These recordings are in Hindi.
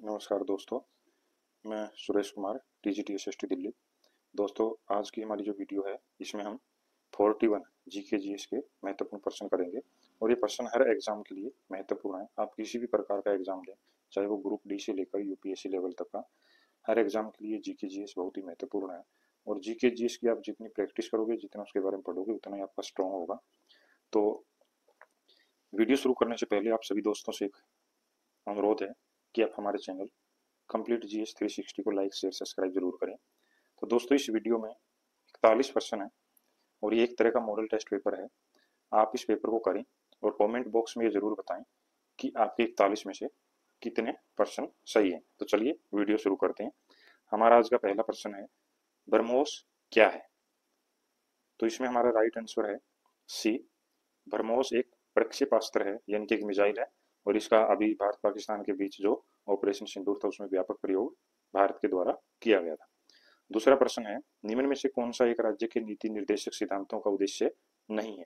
नमस्कार दोस्तों, मैं सुरेश कुमार TGT-SST दिल्ली। दोस्तों, आज की हमारी जो वीडियो है इसमें हम 41 जीके जीएस के महत्वपूर्ण प्रश्न करेंगे और ये प्रश्न हर एग्जाम के लिए महत्वपूर्ण है। आप किसी भी प्रकार का एग्जाम दें, चाहे वो ग्रुप डी से लेकर यूपीएससी लेवल तक का, हर एग्जाम के लिए जीके जीएस बहुत ही महत्वपूर्ण है। और जीके जीएस की आप जितनी प्रैक्टिस करोगे, जितना उसके बारे में पढ़ोगे, उतना ही आपका स्ट्रॉन्ग होगा। तो वीडियो शुरू करने से पहले आप सभी दोस्तों से एक अनुरोध है कि आप हमारे चैनल कंप्लीट जीएस 360 को लाइक शेयर सब्सक्राइब जरूर करें। तो दोस्तों, इस वीडियो में 41 प्रश्न है और ये एक तरह का मॉडल टेस्ट पेपर है। आप इस पेपर को करें और कमेंट बॉक्स में ये जरूर बताएं कि आपके 41 में से कितने प्रश्न सही हैं। तो चलिए वीडियो शुरू करते हैं। हमारा आज का पहला प्रश्न है, ब्रह्मोस क्या है? तो इसमें हमारा राइट आंसर है सी। ब्रह्मोस एक प्रक्षेपास्त्र है, यानी कि एक मिसाइल है, और इसका अभी भारत पाकिस्तान के बीच जो ऑपरेशन सिंदूर था उसमें व्यापक प्रयोग भारत के द्वारा किया गया था। दूसरा प्रश्न है, निम्न में से कौन सा एक राज्य के नीति निर्देशक सिद्धांतों का उद्देश्य नहीं है?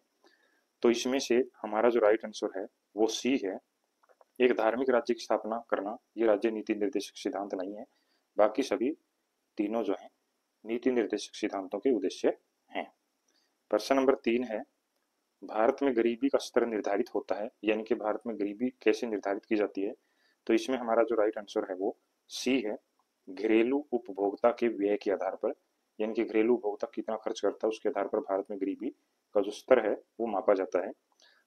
तो इसमें से हमारा जो राइट आंसर है वो सी है। एक धार्मिक राज्य की स्थापना करना ये राज्य नीति निर्देशक सिद्धांत नहीं है। बाकी सभी तीनों जो है नीति निर्देशक सिद्धांतों के उद्देश्य हैं। प्रश्न नंबर 3 है, भारत में गरीबी का स्तर निर्धारित होता है, यानी कि भारत में गरीबी कैसे निर्धारित की जाती है? तो इसमें हमारा जो राइट आंसर है वो सी है, घरेलू उपभोक्ता के व्यय के आधार पर, यानी कि घरेलू उपभोक्ता कितना खर्च करता है उसके आधार पर भारत में गरीबी का जो स्तर है वो मापा जाता है।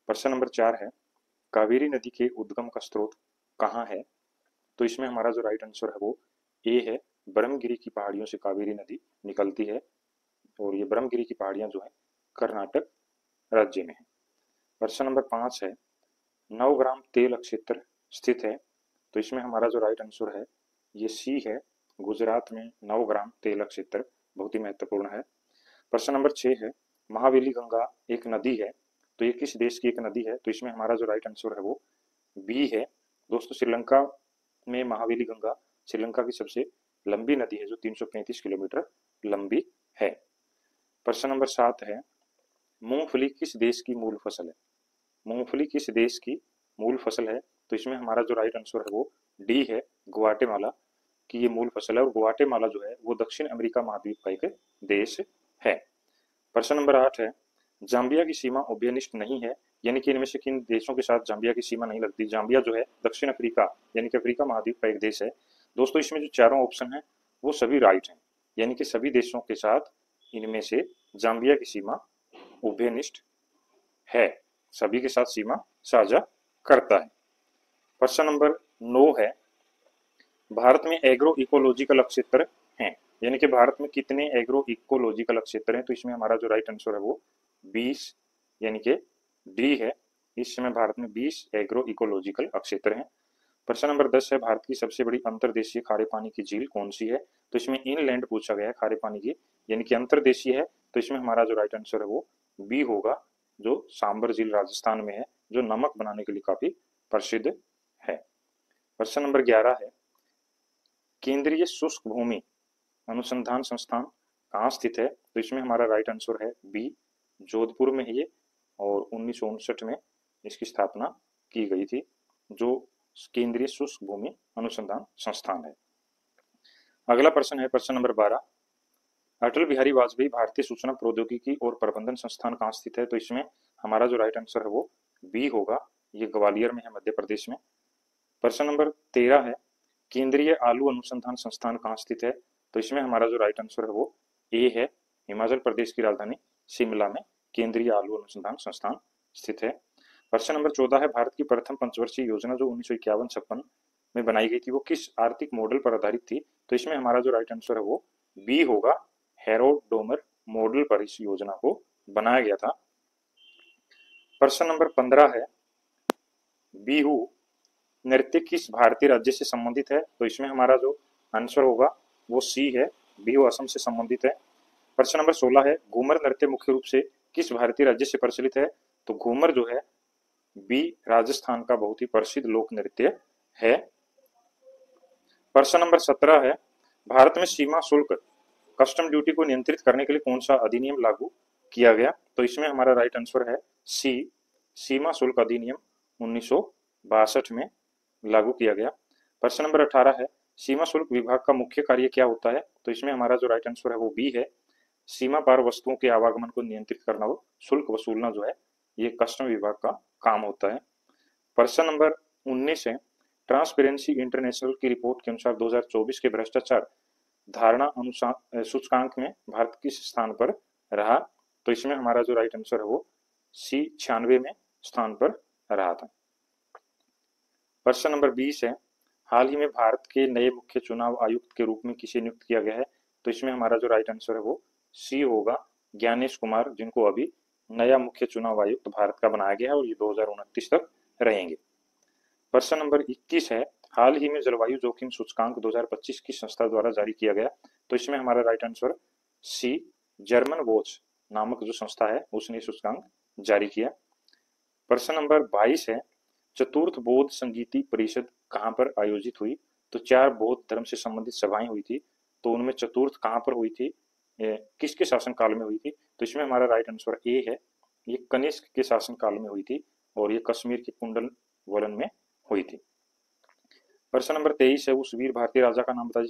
प्रश्न नंबर 4 है, कावेरी नदी के उद्गम का स्रोत कहाँ है? तो इसमें हमारा जो राइट आंसर है वो ए है, ब्रह्मगिरी की पहाड़ियों से कावेरी नदी निकलती है और ये ब्रह्मगिरी की पहाड़ियां जो है कर्नाटक राज्य में है। प्रश्न नंबर 5 है, नवग्राम तेल क्षेत्र स्थित है? तो इसमें हमारा जो राइट आंसर है ये सी है, गुजरात में नवग्राम तेल क्षेत्र बहुत ही महत्वपूर्ण है। प्रश्न नंबर 6 है, महावेली गंगा एक नदी है, तो ये किस देश की एक नदी है? तो इसमें हमारा जो राइट आंसर है वो बी है। दोस्तों, श्रीलंका में महावेली गंगा श्रीलंका की सबसे लंबी नदी है जो 335 किलोमीटर लंबी है। प्रश्न नंबर 7 है, मूंगफली किस देश की मूल फसल है? मूंगफली किस देश की मूल फसल है? तो इसमें हमारा जो राइट आंसर है वो डी है, ग्वाटेमाला की ये मूल फसल है, और ग्वाटेमाला जो है वो दक्षिण अमेरिका महाद्वीप का एक देश है। प्रश्न नंबर 8 है, जाम्बिया की सीमा ओबियनिस्ट नहीं है, यानी कि इनमें से किन देशों के साथ जाम्बिया की सीमा नहीं लगती? जाम्बिया जो है दक्षिण अफ्रीका यानी कि अफ्रीका महाद्वीप का एक देश है। दोस्तों, इसमें जो चारों ऑप्शन है वो सभी राइट हैं, यानी कि सभी देशों के साथ इनमें से जाम्बिया की सीमा ओबियनिस्ट है, सभी के साथ सीमा साझा करता है। प्रश्न नंबर 9 है, भारत में एग्रो इकोलॉजिकल क्षेत्र हैं, यानी कि भारत में कितने एग्रो इकोलॉजिकल क्षेत्र हैं? तो इसमें हमारा जो राइट आंसर है वो 20 यानी कि डी है। इस समय भारत में 20 एग्रो इकोलॉजिकल क्षेत्र हैं। प्रश्न नंबर 10 है, भारत की सबसे बड़ी अंतर्देशीय खारे पानी की झील कौन सी है? तो इसमें इनलैंड पूछा गया है खारे पानी की, यानी कि अंतर्देशीय है, तो इसमें हमारा जो राइट आंसर है वो बी होगा, जो सांबर झील राजस्थान में है, जो नमक बनाने के लिए काफी प्रसिद्ध है। प्रश्न नंबर 11 है, केंद्रीय शुष्क भूमि अनुसंधान संस्थान कहाँ स्थित है? तो इसमें हमारा राइट आंसर है बी, जोधपुर में है ये, और 1959 में इसकी स्थापना की गई थी, जो केंद्रीय शुष्क भूमि अनुसंधान संस्थान है। अगला प्रश्न है प्रश्न नंबर 12, अटल बिहारी वाजपेयी भारतीय सूचना प्रौद्योगिकी और प्रबंधन संस्थान कहाँ स्थित है? तो इसमें हमारा जो राइट आंसर है वो बी होगा, ये ग्वालियर में है, मध्य प्रदेश में। प्रश्न नंबर 13 है, केंद्रीय आलू अनुसंधान संस्थान कहाँ स्थित है? तो इसमें हमारा जो राइट आंसर है वो ए है, हिमाचल प्रदेश की राजधानी शिमला में केंद्रीय आलू अनुसंधान संस्थान स्थित है। प्रश्न नंबर 14 है, भारत की प्रथम पंचवर्षीय योजना जो 1951-56 में बनाई गई थी वो किस आर्थिक मॉडल पर आधारित थी? तो इसमें हमारा जो राइट आंसर है वो बी होगा, हेरोड डोमर मॉडल पर इस योजना को बनाया गया था। प्रश्न नंबर 15 है, बिहू नृत्य किस भारतीय राज्य से संबंधित है? तो इसमें हमारा जो आंसर होगा वो सी है, बिहू असम से संबंधित है। प्रश्न नंबर 16 है, घूमर नृत्य मुख्य रूप से किस भारतीय राज्य से प्रचलित है? तो घूमर जो है बी, राजस्थान का बहुत ही प्रसिद्ध लोक नृत्य है। प्रश्न नंबर 17 है, भारत में सीमा शुल्क कस्टम ड्यूटी को नियंत्रित करने के लिए कौन सा अधिनियम लागू किया गया? तो इसमें हमारा राइट आंसर है सी, सीमा शुल्क अधिनियम 1962 में लागू किया गया। प्रश्न नंबर 18 है सीमा शुल्क विभाग का मुख्य कार्य क्या होता है? तो इसमें हमारा जो राइट आंसर है वो बी है, सीमा पार वस्तुओं के आवागमन को नियंत्रित करना और शुल्क वसूलना जो है ये कस्टम विभाग का काम होता है। प्रश्न नंबर 19 है ट्रांसपेरेंसी इंटरनेशनल की रिपोर्ट के अनुसार 2024 के भ्रष्टाचार धारणा अनुसार सूचकांक में भारत किस स्थान पर रहा? तो इसमें हमारा जो राइट आंसर है वो सी 96 में स्थान पर रहा था। प्रश्न नंबर 20 है हाल ही में भारत के नए मुख्य चुनाव आयुक्त के रूप में किसे नियुक्त किया गया है? तो इसमें हमारा जो राइट आंसर है वो सी होगा, ज्ञानेश कुमार, जिनको अभी नया मुख्य चुनाव आयुक्त भारत का बनाया गया है और ये 2029 तक रहेंगे। प्रश्न नंबर 21 है हाल ही में जलवायु जोखिम सूचकांक 2025 की संस्था द्वारा जारी किया गया? तो इसमें हमारा right answer C German Watch नामक जो संस्था है उसने सूचकांक जारी किया। प्रश्न नंबर 22 है चतुर्थ बौद्ध संगीति परिषद कहाँ पर आयोजित हुई? तो 4 बौद्ध धर्म से संबंधित सभाएं हुई थी, तो उनमें चतुर्थ कहाँ पर हुई थी, किसके शासन काल में हुई थी? तो इसमें हमारा राइट आंसर ए है, ये कनिष्क के शासन काल में हुई थी और ये कश्मीर के कुंडल वलन में हुई थी। प्रश्न नंबर 23 है उस वीर भारतीय राजा का नाम बता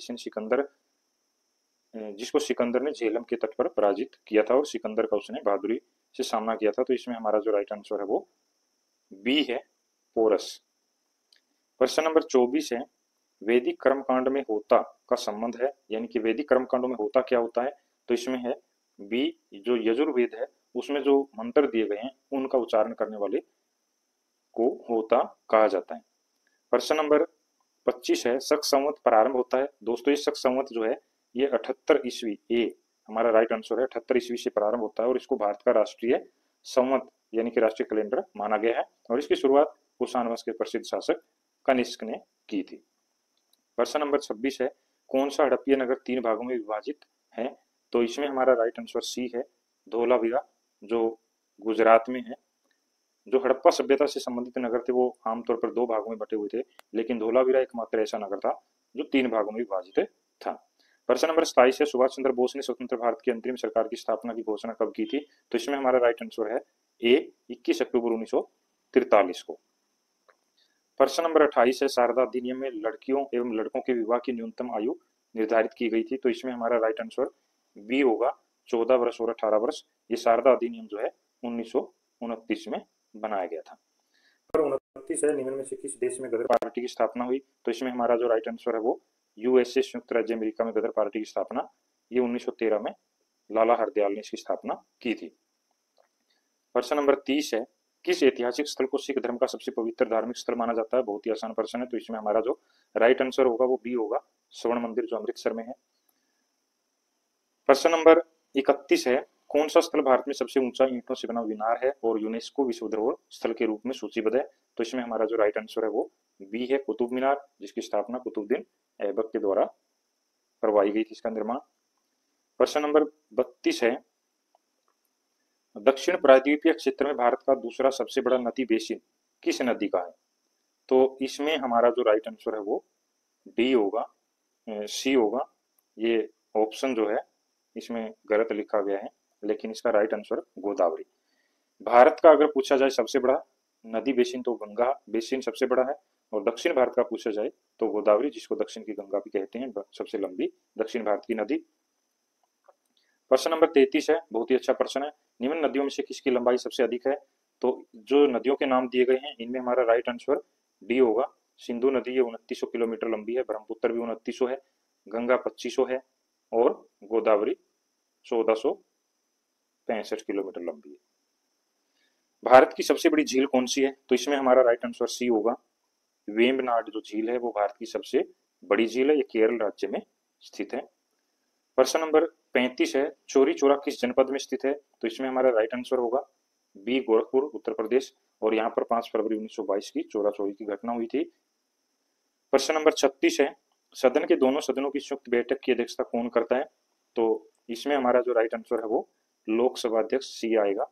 जिसको सिकंदर ने झेलम के तट पर पराजित किया था और सिकंदर का उसने बहादुरी से सामना किया था। तो इसमें हमारा जो राइट आंसर है वो बी है, पोरस। प्रश्न नंबर 24 है वैदिक कर्मकांड में होता का संबंध है, यानी कि वैदिक कर्मकांडों में होता क्या होता है? तो इसमें है बी जो यजुर्वेद है उसमें जो मंत्र दिए गए हैं उनका उच्चारण करने वाले को होता कहा जाता है। प्रश्न नंबर 25 है शक संवत प्रारंभ होता है। दोस्तों ये शक संवत जो है ये 78 ईस्वी, ए हमारा राइट आंसर है, 78 ईस्वी से प्रारंभ होता है और इसको भारत का राष्ट्रीय संवत यानी कि राष्ट्रीय कैलेंडर माना गया है और इसकी शुरुआत कुषाण वंश के प्रसिद्ध शासक कनिष्क ने की थी। प्रश्न नंबर 26 है कौन सा हड़प्पीय नगर 3 भागों में विभाजित है? तो इसमें हमारा राइट आंसर सी है, धोलावीरा, जो गुजरात में है। जो हड़प्पा सभ्यता से संबंधित नगर थे वो आमतौर पर 2 भागों में बटे हुए थे, लेकिन धोलावीरा एकमात्र ऐसा नगर था जो 3 भागों में विभाजित था। प्रश्न नंबर 27 है सुभाष चंद्र बोस ने स्वतंत्र भारत की अंतरिम सरकार की स्थापना की घोषणा कब की थी? तो इसमें हमारा राइट आंसर है ए 21 अक्टूबर 1943 को। प्रश्न नंबर 28 है शारदा अधिनियम में लड़कियों एवं लड़कों के विवाह की न्यूनतम आयु निर्धारित की गई थी। तो इसमें हमारा राइट आंसर बी होगा, 14 वर्ष और 18 वर्ष। ये शारदा अधिनियम जो है 1929 में बनाया गया था। 29 है निम्न में से किस देश में गदर पार्टी की स्थापना हुई? तो इसमें हमारा जो राइट आंसर है वो यूएसए, संयुक्त राज्य अमेरिका में गदर पार्टी की स्थापना ये 1913 में लाला हरदयाल ने इसकी स्थापना की थी। प्रश्न नंबर 30 है किस ऐतिहासिक स्थल को सिख धर्म का सबसे पवित्र धार्मिक स्थल माना जाता है? बहुत ही आसान प्रश्न है, तो इसमें हमारा जो राइट आंसर होगा वो बी होगा, स्वर्ण मंदिर जो अमृतसर में है। प्रश्न नंबर 31 है कौन सा स्थल भारत में सबसे ऊंचा ईंटों से बना मीनार है और यूनेस्को विश्व धरोहर स्थल के रूप में सूचीबद्ध है? तो इसमें हमारा जो राइट आंसर है वो बी है, कुतुब मीनार, जिसकी स्थापना कुतुबुद्दीन ऐबक के द्वारा करवाई गई थी इसका निर्माण। प्रश्न नंबर 32 है दक्षिण प्रायद्वीपीय क्षेत्र में भारत का दूसरा सबसे बड़ा नदी बेसिन किस नदी का है? तो इसमें हमारा जो राइट आंसर है वो डी होगा, सी होगा। ये ऑप्शन जो है इसमें गलत लिखा गया है, लेकिन इसका राइट आंसर गोदावरी। भारत का अगर पूछा जाए सबसे बड़ा नदी बेसिन तो गंगा बेसिन सबसे बड़ा है और दक्षिण भारत का पूछा जाए तो गोदावरी, जिसको दक्षिण की गंगा भी कहते हैं, सबसे लंबी दक्षिण भारत की नदी। प्रश्न नंबर 33 है बहुत ही अच्छा प्रश्न है निम्न नदियों में से किसकी लंबाई सबसे अधिक है? तो जो नदियों के नाम दिए गए हैं इनमें हमारा राइट आंसर डी होगा, सिंधु नदी ये 2900 किलोमीटर लंबी है, ब्रह्मपुत्र भी 2900 है, गंगा 2500 है और गोदावरी 1465 किलोमीटर लंबी है। भारत की सबसे बड़ी झील कौन सी है? तो इसमें हमारा राइट आंसर सी होगा, वेम्बनाड जो झील है वो भारत की सबसे बड़ी झील है, ये केरल राज्य में स्थित है। प्रश्न नंबर 35 है चौरी चौरा किस जनपद में स्थित है? तो इसमें हमारा राइट आंसर होगा बी गोरखपुर उत्तर प्रदेश और यहाँ पर 5 फरवरी 1922 की चौरा चौरी की घटना हुई थी। प्रश्न नंबर 36 है सदन के दोनों सदनों की संयुक्त बैठक की अध्यक्षता कौन करता है? तो इसमें हमारा जो राइट आंसर है वो लोकसभा अध्यक्ष सी आएगा,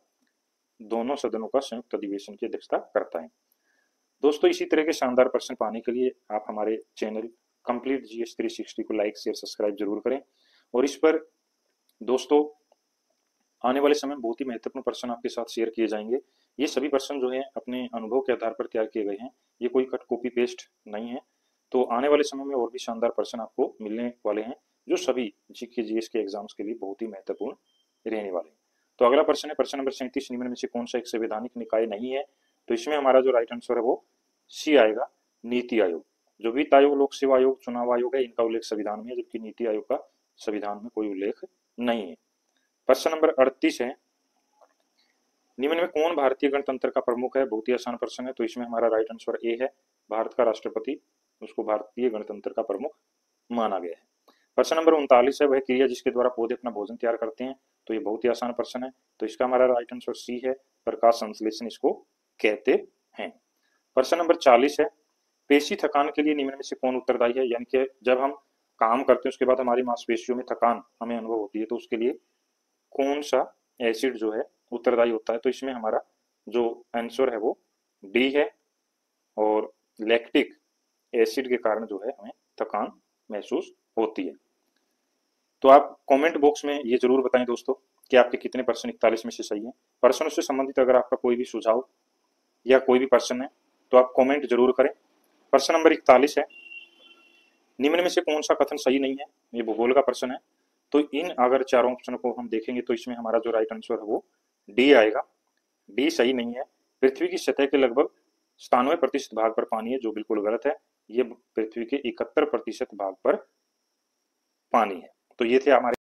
दोनों सदनों का संयुक्त अधिवेशन की अध्यक्षता करता है। दोस्तों इसी तरह के शानदार प्रश्न पाने के लिए आप हमारे चैनल कंप्लीट जीएस 360 को लाइक शेयर सब्सक्राइब जरूर करें और इस पर दोस्तों आने वाले समय में बहुत ही महत्वपूर्ण प्रश्न आपके साथ शेयर किए जाएंगे। ये सभी प्रश्न जो है अपने अनुभव के आधार पर तैयार किए गए हैं, ये कोई कट कॉपी पेस्ट नहीं है। तो आने वाले समय में और भी शानदार प्रश्न आपको मिलने वाले हैं, जो सभी जीके जीएस के एग्जाम्स के लिए बहुत ही महत्वपूर्ण रहने वाले हैं। तो अगला प्रश्न है प्रश्न नंबर 37, निम्न में से कौन सा एक संवैधानिक निकाय नहीं है? तो इसमें हमारा जो राइट आंसर है वो सी आएगा, नीति आयोग। जो वित्त आयोग, लोक सेवा आयोग, चुनाव आयोग है, इनका उल्लेख संविधान में है, जबकि नीति आयोग का संविधान में कोई उल्लेख नहीं है। प्रश्न नंबर 38 है, निम्न में कौन भारतीय गणतंत्र का प्रमुख है? बहुत ही आसान प्रश्न है। तो इसमें हमारा राइट आंसर ए है, भारत का राष्ट्रपति, उसको भारतीय गणतंत्र का प्रमुख माना गया है। प्रश्न नंबर 39 है, वह क्रिया जिसके द्वारा पौधे अपना भोजन तैयार करते हैं? तो ये बहुत ही आसान प्रश्न है। तो इसका हमारा राइट आंसर सी है, प्रकाश संश्लेषण इसको कहते हैं। प्रश्न नंबर 40 है, पेशी थकान के लिए निम्न में से कौन उत्तरदायी है? यानी कि जब हम काम करते हैं उसके बाद हमारी मांसपेशियों में थकान हमें अनुभव होती है, तो उसके लिए कौन सा एसिड जो है उत्तरदायी होता है? तो इसमें हमारा जो आंसर है वो डी है, और लैक्टिक एसिड के कारण जो है हमें थकान महसूस होती है। तो आप कमेंट बॉक्स में ये जरूर बताएं दोस्तों कि आपके कितने प्रश्न 41 में से सही हैं। प्रश्नों से संबंधित अगर आपका कोई भी सुझाव या कोई भी प्रश्न है तो आप कमेंट जरूर करें। प्रश्न नंबर 41 है, निम्न में से कौन सा कथन सही नहीं है? ये भूगोल का प्रश्न है। तो इन अगर चारों ऑप्शन को हम देखेंगे तो इसमें हमारा जो राइट आंसर है वो डी आएगा, डी सही नहीं है। पृथ्वी की सतह के लगभग 97% भाग पर पानी है, जो बिल्कुल गलत है। ये पृथ्वी के 71% भाग पर पानी है। तो ये थे हमारे